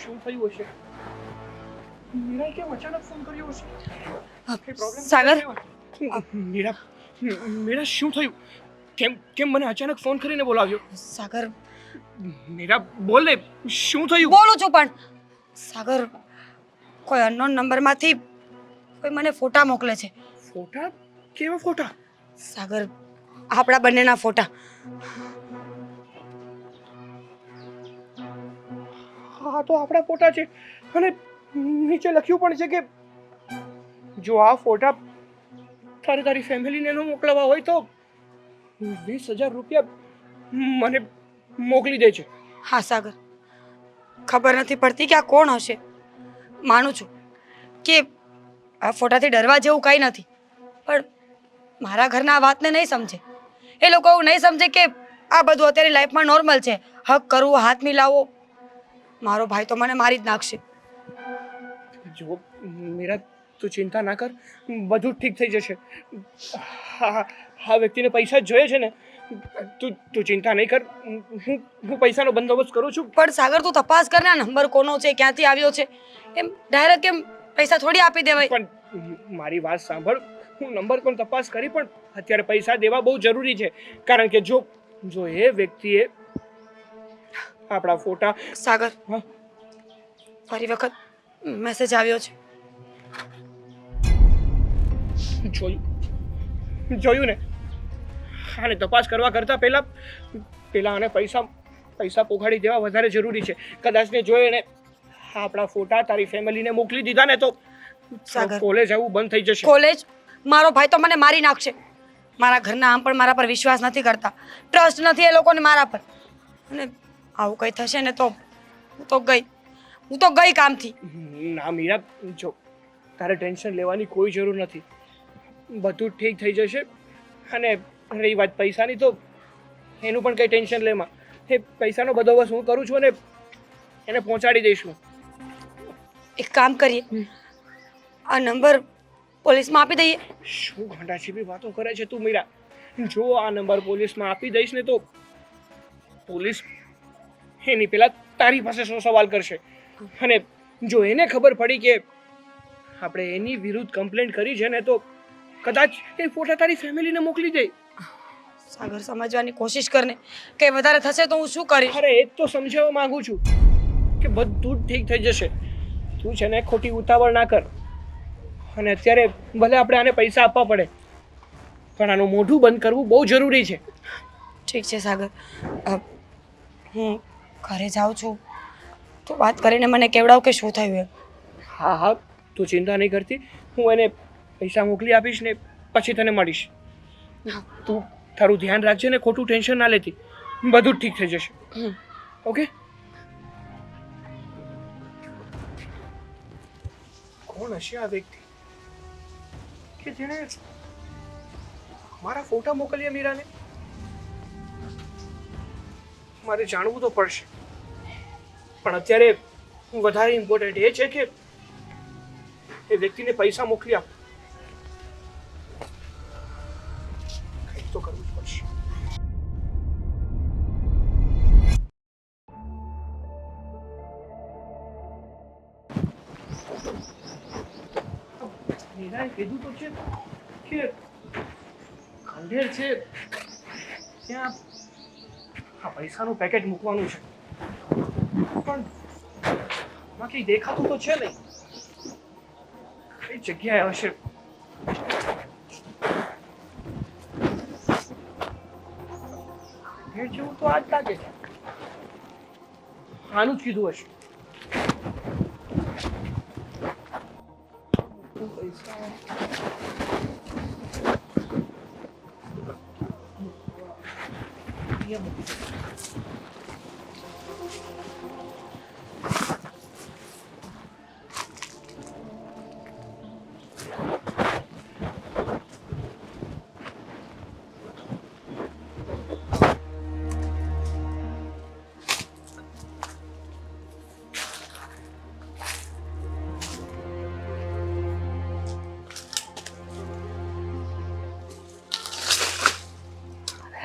શું થયું હશે? મીરાએ કેમ અચાનક ફોન કર્યો હશે? કઈ પ્રોબ્લેમ સાગર મીરા શું થયું? કેમ કેમ મને અચાનક ફોન કરીને બોલાવ્યો? સાગર મીરા બોલ ને, શું થયું? બોલું છું પણ સાગર કોઈ અનનોન નંબરમાંથી કોઈ મને ફોટા મોકલે છે. ફોટા? કેવા ફોટા? સાગર આપણા બંનેના ફોટા. હા તો આપણા ફોટા છે અને નીચે લખ્યું પણ છે કે જો આ ફોટા તારી ફેમિલીને ન મોકલવા હોય તો 20,000 રૂપિયા મને મોકલી દે છે. હા સાગર, ખબર નથી પડતી કે આ કોણ હશે. માનું છું કે આ ફોટાથી ડરવા જેવું કંઈ નથી, પણ મારા ઘરના આ વાતને નહીં સમજે. એ લોકો એવું નહીં સમજે કે આ બધું અત્યારે લાઈફમાં નોર્મલ છે. હક કરવું, હાથ મિલાવો. મારો ભાઈ તો મને મારી જ નાખશે. જો મીરા, તું ચિંતા ના કર, બધું ઠીક થઈ જશે. હા વ્યક્તિને પૈસા જ જોઈએ છે ને, તું ચિંતા નહીં કર. હું પૈસાનો બંદોબસ્ત કરું છું. પણ સાગર તું તપાસ કર ને આ નંબર કોનો છે, ક્યાંથી આવ્યો છે. એમ ડાયરેક્ટ કેમ પૈસા થોડી આપી દેવાય. પણ મારી વાત સાંભળ, હું નંબર પણ તપાસ કરી, પણ અત્યારે પૈસા દેવા બહુ જરૂરી છે. કારણ કે જો એ વ્યક્તિએ આપણા ફોટા... સાગર, હા ફરી વખત મેસેજ આવ્યો છે. જોયું ને? આને તપાસ કરવા કરતા પહેલા આને પૈસા પોગાડી દેવા વધારે જરૂરી છે. કદાચ ને જો એને આપણા ફોટા તારી ફેમિલીને મોકલી દીધા ને તો સાગર, કોલેજ આવું બંધ થઈ જશે. કોલેજ? મારો ભાઈ તો મને મારી નાખશે. મારા ઘરના આમ પણ મારા પર વિશ્વાસ નથી કરતા, ટ્રસ્ટ નથી એ લોકોને મારા પર. અને આવું કંઈ થશે ને તો હું તો ગઈ કામથી. ના મીરા, જો તારે ટેન્શન લેવાની કોઈ જરૂર નથી. બધું ઠીક થઈ જશે. અને રહી વાત પૈસાની, તો એનું પણ કંઈ ટેન્શન લેમાં. એ પૈસાનો બંદોબસ્ત હું કરું છું અને એને પહોંચાડી દઈશું. એક કામ કરીએ, આ નંબર પોલીસમાં આપી દઈએ. શું ગાંડાશીબી વાતો કરે છે તું મીરા? જો આ નંબર પોલીસમાં આપી દઈશ ને તો પોલીસ એની પહેલા તારી પાસે સવાલ કરશે. અને જો એને ખબર પડી કે આપણે એની વિરુદ્ધ કમ્પ્લેન્ટ કરી છે ને તો કદાચ એ ફોટા તારી ફેમિલીને મોકલી દે. સાગર, સમજવાની કોશિશ કરને. કંઈ વધારે થશે તો હું શું કરીશ? અરે એ જ તો સમજાવવા માંગુ છું કે બધું જ ઠીક થઈ જશે. તું છે ને ખોટી ઉતાવળ ના કર. અને અત્યારે ભલે આપણે આને પૈસા આપવા પડે, પણ આનું મોઢું બંધ કરવું બહુ જરૂરી છે. ઠીક છે સાગર, હું ઘરે જાઉં છું. તો વાત કરીને મને કેવડાવ કે શું થયું એમ. હા તું ચિંતા નહીં કરતી. હું એને પૈસા મોકલી આપીશ ને પછી તને મળીશ. તું તારું ધ્યાન રાખજે ને ખોટું ટેન્શન ના લેતી. બધું જ ઠીક થઈ જશે. ઓકે? કોણ હશે આ વ્યક્તિ કે જેણે મારા ફોટા મોકલ્યા મીરાને? મારે જાણવું તો પડશે. પણ અત્યારે વધારે ઇમ્પોર્ટન્ટ એ છે કે એ વ્યક્તિને પૈસા મોકલી આપો. કંઈક તો કરવું જ પડશે. મીરાએ કીધું તો છે કે ખંડેર છે ત્યાં આ પૈસાનું પેકેટ મૂકવાનું છે, પણ આમાં કંઈ દેખાતું તો છે નહીં. કઈ જગ્યાએ હશે? ખંડેર જેવું તો આ જ લાગે છે. આનું જ કીધું હશે. પૈસા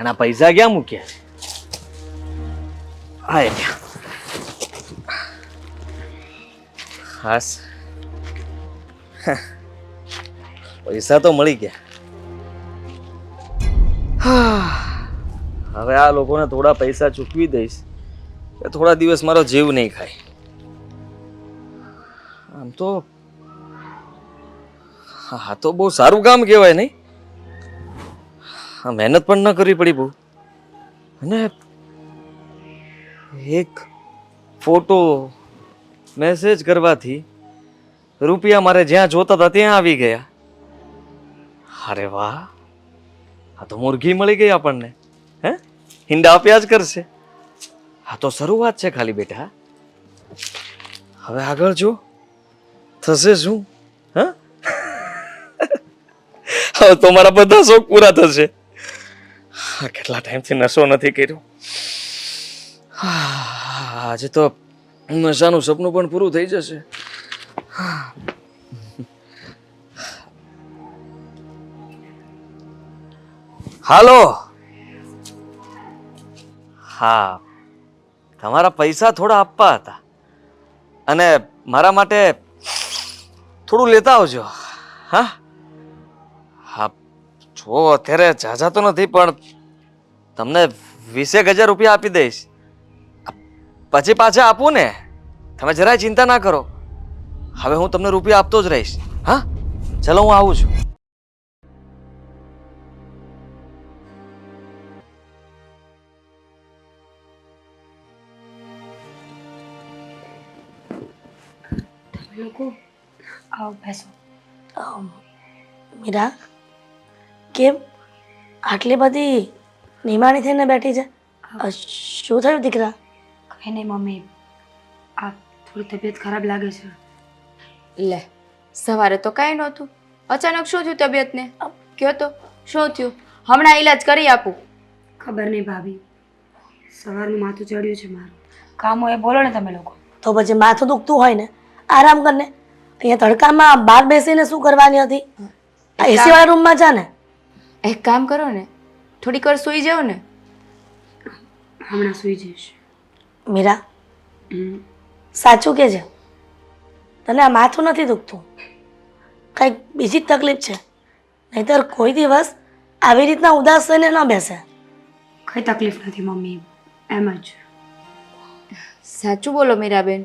એના પૈસા ક્યાં મૂક્યા? હા, હાસ પૈસા તો મળી ગયા. હવે આ લોકોને થોડા પૈસા ચૂકવી દઈશ કે થોડા દિવસ મારો જીવ નહીં ખાય. આમ તો હા તો બહુ સારું કામ કહેવાય નહીં. હા મહેનત પણ ન કરવી પડી બહુ. અને એક ફોટો મેસેજ કરવાથી રૂપિયા મારે જ્યાં જોતા હતા ત્યાં આવી ગયા. અરે વાહ, આ તો મુરઘી મળી ગઈ આપણને. હે ઈંડા આપ્યા જ કરશે. આ તો શરૂઆત છે ખાલી બેટા. હવે આગળ જો થશે શું? હા હવે તો મારા બધા શોખ પૂરા થશે. કેટલા ટાઈમથી નશો નથી કર્યો. આજે તો નશાનું સપનું પણ પૂરું થઈ જશે. હાલો. હા તમારા પૈસા થોડા આપવા હતા અને મારા માટે થોડું લેતા આવજો. હા હા જો અત્યારે ઝાઝા તો નથી પણ તમને 20,000 રૂપિયા આપી દઈશ. પછી પાછા આપું ને, તમે જરાય ચિંતા ના કરો. હવે હું તમને રૂપિયા આપતો જ રહીશ. હા ચલો હું આવું છું. લોકો આવો બેસો. મીરા કેમ આટલી બધી નિમાણી થઈને બેઠી છે? શું થયું દીકરા? કંઈ નહીં મમ્મી, આ થોડી તબિયત ખરાબ લાગે છે. લે સવારે તો કાંઈ નહોતું, અચાનક શું થયું તબિયતને? કયો તો શું થયું? હમણાં ઈલાજ કરી આપું. ખબર નહીં ભાભી, સવારનું માથું ચડ્યું છે મારું. કામ હોય બોલો ને તમે લોકો. તો પછી માથું દુખતું હોય ને આરામ કરને. અહીંયા તડકામાં બહાર બેસીને શું કરવાની હતી? આ એસી વાળા રૂમમાં જા ને. એક કામ કરો ને, થોડીક વાર સૂઈ જાઓ ને. હમણાં સૂઈ જઈશ. મીરા સાચું કે છે? તને આ માથું નથી દુખતું? કંઈક બીજી જ તકલીફ છે? નહીંતર કોઈ દિવસ આવી રીતના ઉદાસ થઈને ન બેસે. કઈ તકલીફ નથી મમ્મી, એમ જ. સાચું બોલો મીરાબેન,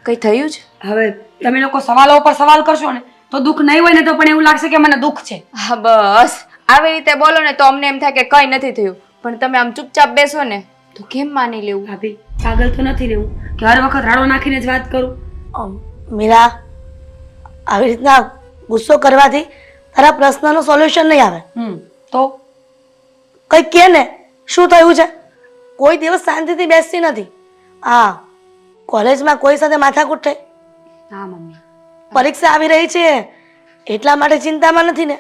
કંઈ થયું છે? હવે તમે લોકો સવાલો ઉપર સવાલ કરશો ને તો દુઃખ નહીં હોય ને તો પણ એવું લાગશે કે મને દુઃખ છે. હા બસ આવી રીતે બોલો ને તો અમને એમ થાય કે કંઈ નથી થયું, પણ તમે આમ ચૂપચાપ બેસો ને તો કેમ માની લેવું? ભાભી પાગલ તો નથી રહેવું કે હર વખત રાડો નાખીને જ વાત કરું. મીરા આવી રીતના ગુસ્સો કરવાથી તારા પ્રશ્નનું સોલ્યુશન નહીં આવે. તો કંઈક કે ને શું થયું છે? કોઈ દિવસ શાંતિથી બેસતી નથી. હા કોલેજમાં કોઈ સાથે માથાકૂટ થઈ? હા મમ્મી. પરીક્ષા આવી રહી છે એટલા માટે ચિંતામાં નથી ને?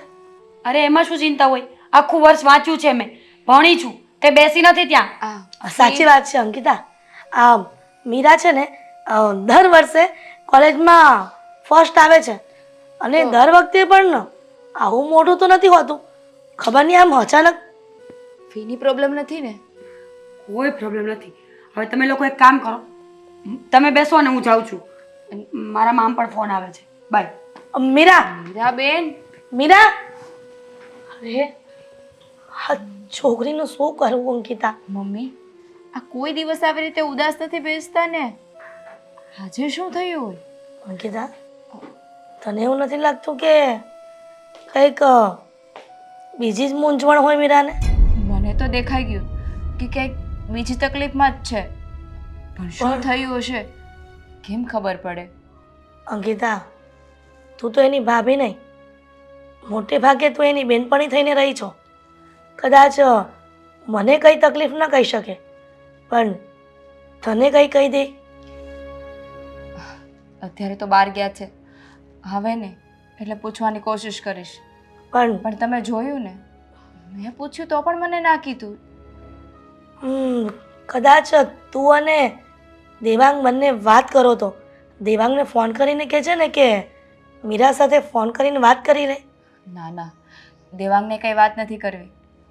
અરે એમાં શું ચિંતા હોય, આખું વર્ષ વાંચ્યું છે મેં, ભણી છું, તે બેસી નથી ત્યાં. સાચી વાત છે અંકિતા. આ મીરા છે ને દર વર્ષે કોલેજમાં ફર્સ્ટ આવે છે અને દર વખતે પણ આવું મોટું તો નથી હોતું. ખબર નહીં આમ અચાનક. ફીની પ્રોબ્લેમ નથી ને? કોઈ પ્રોબ્લેમ નથી. હવે તમે લોકો એક કામ કરો, તમે બેસો અને હું જાઉં છું. મારા મામ પણ ફોન આવે છે. બાય. મીરા મીરાબેન મીરા અરે આ છોકરીનું શું કરવું અંકિતા? મમ્મી આ કોઈ દિવસ આવી રીતે ઉદાસ નથી બેસતા ને, આજે શું થયું હોય? અંકિતા તને એવું નથી લાગતું કે કંઈક બીજી જ મૂંઝવણ હોય મીરાને? મને તો દેખાઈ ગયું કે કંઈક બીજી તકલીફમાં જ છે, પણ શું થયું હશે કેમ ખબર પડે? અંકિતા તું તો એની ભાભી નહીં, મોટે ભાગે તું એની બેનપણી થઈને રહી છો. કદાચ મને કઈ તકલીફ ન કહી શકે પણ તને કઈ કહી દે. અત્યારે તો બહાર ગયા છે, હવે ને એટલે પૂછવાની કોશિશ કરીશ. પણ તમે જોયું ને, મેં પૂછ્યું તો પણ મને ના કીધું. કદાચ તું અને દેવાંગ બંને વાત કરો તો દેવાંગને ફોન કરીને કહે છે ને કે મીરા સાથે ફોન કરીને વાત કરી લે. ના ના, દેવાંગને કંઈ વાત નથી કરવી.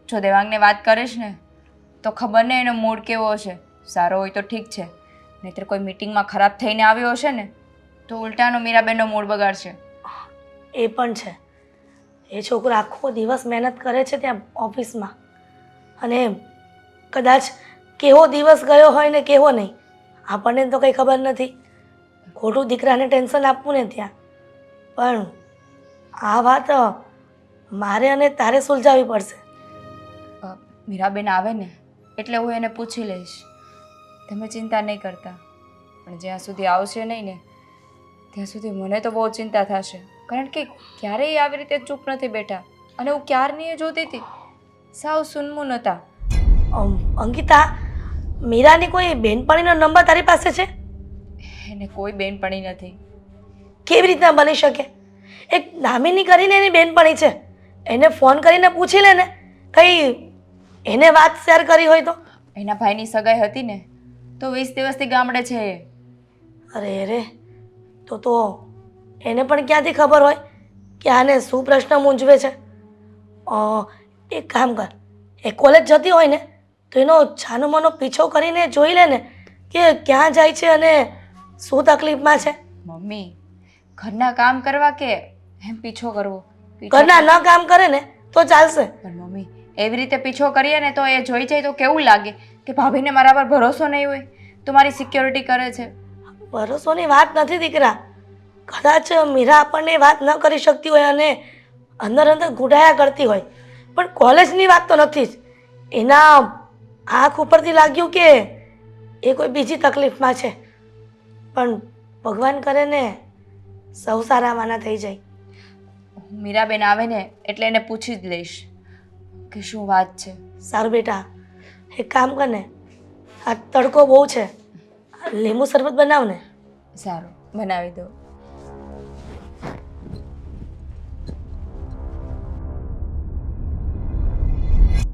જો દેવાંગને વાત કરીશ ને તો ખબર નહીં એનો મૂડ કેવો હશે. સારો હોય તો ઠીક છે, નહીંતર કોઈ મીટિંગમાં ખરાબ થઈને આવ્યો હશે ને તો ઉલટાનો મીરાબેનનો મૂડ બગાડશે. એ પણ છે. એ છોકરો આખો દિવસ મહેનત કરે છે ત્યાં ઓફિસમાં, અને કદાચ કેવો દિવસ ગયો હોય ને કેવો નહીં આપણને તો કંઈ ખબર નથી. ખોટું દીકરાને ટેન્શન આપવું ને ત્યાં. પણ આ વાત મારે અને તારે સુલઝાવવી પડશે. મીરાબેન આવે ને એટલે હું એને પૂછી લઈશ. તમે ચિંતા નહીં કરતા, પણ જ્યાં સુધી આવશે નહીં ને ત્યાં સુધી મને તો બહુ ચિંતા થશે. કારણ કે ક્યારેય આવી રીતે ચૂપ નથી બેઠા, અને હું ક્યારની એ જોતી હતી, સાવ સુનમુન હતા. અંકિતા, મીરાની કોઈ બેનપણીનો નંબર તારી પાસે છે? એને કોઈ બેનપણી નથી. કેવી રીતના બની શકે? એક દામિની કરીને એની બેનપણી છે, એને ફોન કરીને પૂછી લે ને, કઈ એને વાત શેર કરી હોય તો. એના ભાઈની સગાઈ હતી ને, તો 20 દિવસથી ગામડે છે એ. અરે અરે, તો એને પણ ક્યાંથી ખબર હોય કે આને શું પ્રશ્ન મૂંઝવે છે? એક કામ કર, એ કોલેજ જતી હોય ને તો એનો છાનો માનો પીછો કરીને જોઈ લે ને કે ક્યાં જાય છે અને શું તકલીફમાં છે. મમ્મી, ઘરના કામ કરવા કે એમ પીછો કરવો? ઘરના ન કામ કરે ને તો ચાલશે. પણ મમ્મી, એવી રીતે પીછો કરીએ ને તો એ જોઈ જાય તો કેવું લાગે કે ભાભીને મારા પર ભરોસો નહીં હોય, તો મારી સિક્યોરિટી કરે છે. ભરોસોની વાત નથી દીકરા. કદાચ મીરા આપણને વાત ન કરી શકતી હોય અને અંદર અંદર ગુડાયા કરતી હોય, પણ કોલેજની વાત તો નથી જ. એના આંખ ઉપરથી લાગ્યું કે એ કોઈ બીજી તકલીફમાં છે. પણ ભગવાન કરે ને સૌ સારાવાના થઈ જાય. મીરાબેન આવે ને એટલે એને પૂછી જ લઈશ કે શું વાત છે. સારું બેટા, એક કામ કર ને, આ તડકો બહુ છે, લીંબુ શરબત બનાવ ને. સારું, બનાવી દો.